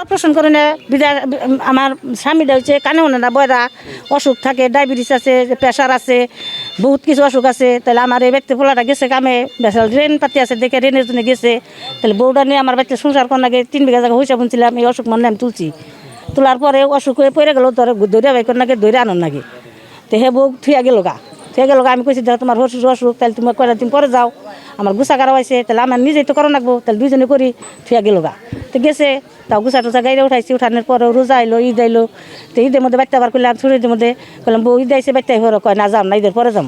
Operation করে না বিদায়। আমার স্বামীটা হচ্ছে কানে ওনে না বয়রা অসুখ থাকে, ডায়াবেটিস আছে, প্রেশার আছে, বহুত কিছু অসুখ আছে। তাহলে আমার এই ব্যক্তি পোলাটা গেছে কামে, বেসাল রেন পাতি আছে দেখে রেনের জন্য গেছে। তাহলে বউটা নিয়ে আমার বাচ্চা সংসার করার আগে 3 বিঘা জায়গা হইসা বুনছিলাম। এই অসুখ মনে আমি তুলছি, তোলার পরে অসুখ হয়ে পড়ে গেল, তোর দৌড়া বাইক নাকি দৌড়ে আনন নাকি। তো হে বউ থুয়া গেল গা, থুয়া গেল গা। আমি কইছি দেখো তোমার অসুখ অসুখ, তাহলে তুমি কয়টা দিন পরে যাও, আমার গুছা কারা হয়েছে, তাহলে আমার নিজেই তো করা লাগবো, তাহলে দুইজনে করি। থুয়া গেল গা, তো গেছে। তাও গুছা টুচা গাড়ি উঠাইছি, উঠানোর পরে রোজা আইলো, ঈদ আইলো। তো ঈদের মধ্যে বাচ্চা আবার করলাম, ছুটির মধ্যে করলাম বউ ঈদ আইসে বাচ্চা হয়ে কয় না যাম না, ঈদের পরে যাম।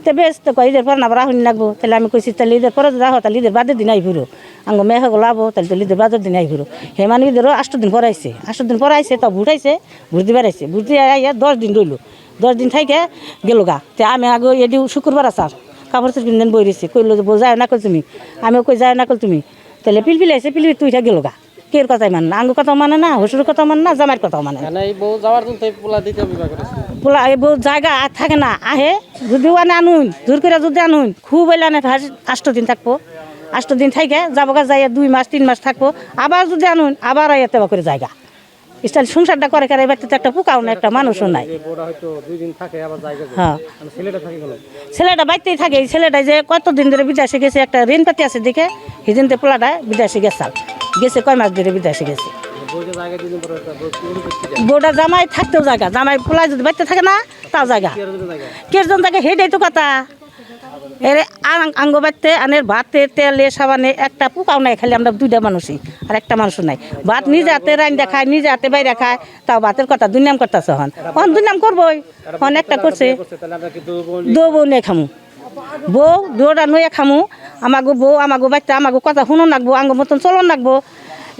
তো বেশ, তো কয় ঈদের পরে না আবার রাহুন লাগবো। তাহলে আমি কইছি তাহলে ঈদের পরে রাহো, তাহলে ঈদের বাদের দিন আই ফিরো, আঙ্গ মেয়ে হয়ে লাভো, তাহলে তো ঈদের বাদের দিন আই ফিরো। হে মানে ঈদেরও 8 দিন পরে আইসে, 8 দিন পরে আইসে। তাও ভুটাইছে, ভোট দিবার আইসে, ভোট দিয়ে আইয়া 10 দিন রইলো, 10 দিন থাইকে গেল গা। তো আমি আগে এদিও শুক্রবার আসার কাপড় চোর কিনতেন বই রয়েছে, কইলো যে বউ যায় না কল তুমি, আমিও কই যায় না কল তুমি। তাহলে পিলপিল আইসে, পিলপিল তুই গেল গা। কের কথাই মানে না, আঙ্গুর কথাও মানে না, হসুরের কথাও মানে না, জামাইয়ের কথাও মানে না। পোলা এই বউ জায়গা আর থাকে না, আহে যদিও আনে আনুন, জোর করে যদি আনুন খুব হইলে আনে 8 দিন থাকবো, 8 দিন থাইকে যাবো গা, যাইয়া 2 মাস 3 মাস থাকবো, আবার যদি আনুন আবার আইয়া তেবা করে জায়গা স্টাইল সংসারটা করে করে। এবার তো একটা পোকাও না, একটা মানুষও নাই। হ্যাঁ, ছেলেটা বাড়িতেই থাকে। এই ছেলেটা যে কতদিন ধরে বিদেশে গেছে, একটা ঋণ পাতি আছে দেখে সেদিন পোলাটা বিদেশে গেছে কয় মাস ধরে বিদেশে গেছে। বউটা জামাই থাকতেও জায়গা, জামাই পোলা যদি বাড়িতে থাকে না তাও জায়গা, কেজন থাকে হেঁটেই তো কথা। এর আঙ্গ বাড়তে আনের ভাতে তেলে সাবানে একটা পোকাও নাই, খালি আমরা 2টা মানুষই, আর একটা মানুষও নাই। ভাত নিজে হাতে রান্না খায়, নিজে হাতে বাইরে খায়, তাও ভাতের কথা দুনিয়াম করতেছে। হন দুনিয়াম করবোই, হন একটা করছে দো বউ নিয়ে খামু, বউ দৌড়া নইয়া খামু। আমাগো বউ আমাগো বাচ্চা আমাগো কথা শুনো নাকবো, আঙ্গ মতন চলন নাকবো।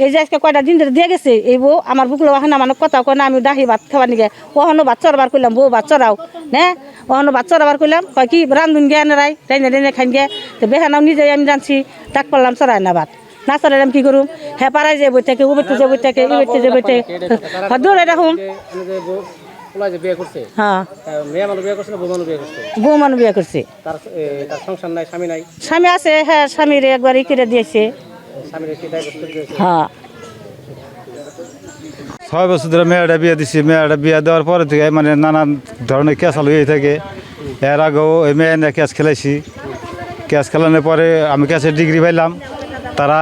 এই যে আজকে কয়টা দিন ধরে দিয়ে গেছে এই বউ, আমার বুকলো ওখানে আমার কথা কয় না, আমি ডাহি ভাত খাবার নিগে ওখানো ভাত চড়বার করলাম, বউ ভাত চড়াও হ্যাঁ, ওখানো ভাত চড়াবার করলাম, কয় কি রান্ধুন গে নেরাই রাইনে রাইনে খাইন গে। তো বেহানাও নিজে আমি জানছি, ডাক পারলাম চড়াই না ভাত, না চড়াইলাম কি করুম, হ্যাঁ পাড়ায় যে বই থাকে ও বেরতে যে বই থাকে ই বেরতে যে বই থাকে, দৌড়ে রাখুন। হ্যাঁ, বউ মানুষ বিয়ে করছে, স্বামী আছে, হ্যাঁ স্বামীর একবার ই করে দিয়েছে। হ্যাঁ, 6 বছর ধরে মেয়েটা বিয়ে দিচ্ছি। মেয়েটা বিয়ে দেওয়ার পরে থেকে মানে নানান ধরনের ক্যাশ আলু হয়ে থাকে। এর আগেও এই মেয়ে নিয়ে ক্যাশ খেলাইছি। ক্যাশ খেলানোর পরে আমি ক্যাশের ডিগ্রি পাইলাম। তারা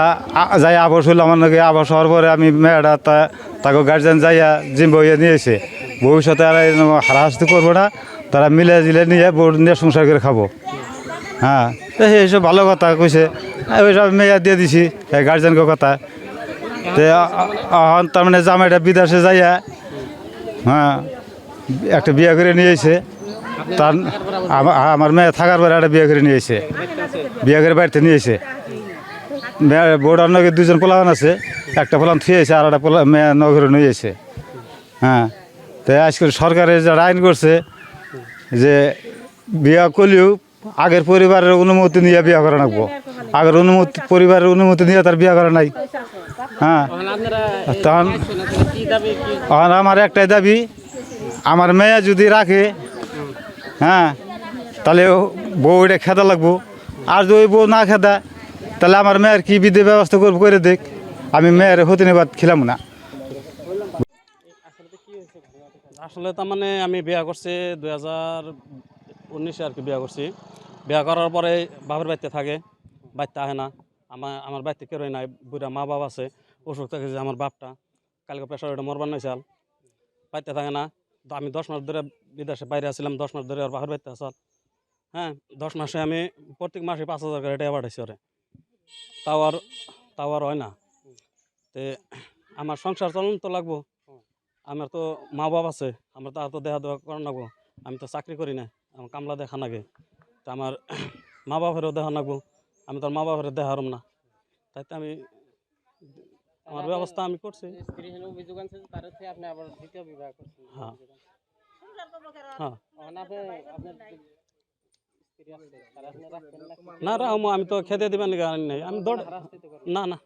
যাই আবাস হইলো আমার নাকি, আবাস হওয়ার পরে আমি মেয়েটা তাকে গার্জেন যাইয়া জিম বইয়ে নিয়েছে। ভবিষ্যতে আর হারাহাস্তি করবো না, তারা মিলে জিলে নিয়ে বোর্ড নিয়ে সংসার করে খাবো। হ্যাঁ, এইসব ভালো কথা কইছে, ওইসব মেয়ে দিয়ে দিছি গার্জেনকে কথা। তার মানে জামাইটা বিদেশে যাইয়া হ্যাঁ একটা বিয়ে করে নিয়েছে। তার আমার মেয়ে থাকার পরে একটা বিয়ে করে নিয়েছে, বিয়ে করে বাড়িতে নিয়েছে। মেয়ে বউটার নগে 2জন পোলাপান আছে, একটা পোলান থুয়েছে আর একটা মেয়ে নগরে নিয়েছে। হ্যাঁ, তাই আজকাল সরকারের যারা আইন করছে যে বিয়ে করলেও আগের পরিবারের অনুমতি নিয়ে বিয়ে করা লাগবো, আগের পরিবারের অনুমতি নিয়ে তার বিয়ে করা নাই। হ্যাঁ, তখন আমার একটাই দাবি, আমার মেয়ে যদি রাখে হ্যাঁ তাহলে বউটা খেদা লাগবো, আর যদি বউ না খেদা তাহলে আমার মেয়ের কি বিধি ব্যবস্থা করবো করে দেখ, আমি মেয়ের হতিনিবাদ খিলাম না। আসলে তার মানে আমি বিয়ে করছি 2019 আর কি বিয়ে করছি। বিয়ে করার পরে বাপের বাড়িতে থাকে, বাড়িতে আহে না। আমার বাড়িতে কেউ নাই, বুড়া মা বাবা আছে, অসুখ থাকে যে আমার বাপটা কালকে প্রেশার ওটা মরবার নাই চাল, বাড়িতে থাকে না। তো আমি 10 মাস ধরে বিদেশে বাইরে আসছিলাম, 10 মাস ধরে আর বাপের বাড়িতে আসাল। হ্যাঁ, 10 মাসে আমি প্রত্যেক মাসে 5,000 করে টাকা পাঠাইছি ওরে, তাও আর হয় না। তে আমার সংসার চালানো তো লাগবো, আমার তো মা বাবা আছে, আমার তো দেহা দেওয়া করার লাগবো। আমি তো চাকরি করি না, আমার কামলা দেখা নাগে, তো আমার মা বাবারও দেখা লাগবো, আমি তো মা বাবার দেখা হারম না। তাই তো আমি আমার ব্যবস্থা আমি করছি। হ্যাঁ, হ্যাঁ, না রাখবো, আমি তো খেতে দিবেন নাই, আমি না না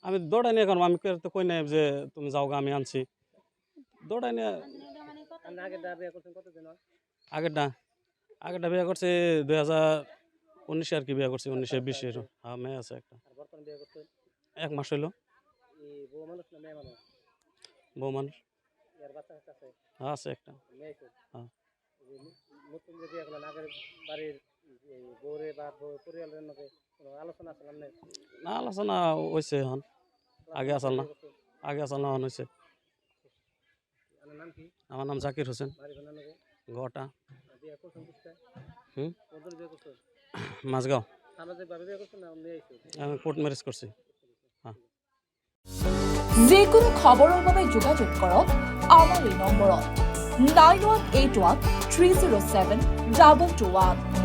আমি দৌড়াই নিয়ে করবো, আমি তো কই নাই যে তুমি যাও গা আমি আনছি, দৌড়াই নিয়ে। আগেরটা বিয়ে করছি 2019 আর কি বিয়ে করছি, 19-20 হ্যাঁ মেয়ে আছে একটা, 1 মাস হইলো। বউ মানুষ এর বাচ্চা কাচ্চা আছে আছে একটা মেয়ে আছে হ্যাঁ। এই যে নতুন যে বিয়ে করলেন আগের বাড়ির এই বউরে বা পরিবারের মধ্যে কোনো আলোচনা আছে না না আলোচনা হয়েছে এখন আগে আসল না এখন হয়েছে আপনার নাম কি আমার নাম জাকির হোসেন বাড়ি ঘর নাকি গোটা বিয়ে করছেন কোথায় হুম কোন বিয়ে করছেন মাঝগাঁও সামাজিকভাবে বিয়ে করছেন না নিয়ে আইছেন আমি কোর্ট ম্যারেজ করছি যিকোনো খবৰৰ বাবে যোগাযোগ কৰক আমাৰ এই নম্বৰত 9181 307 2221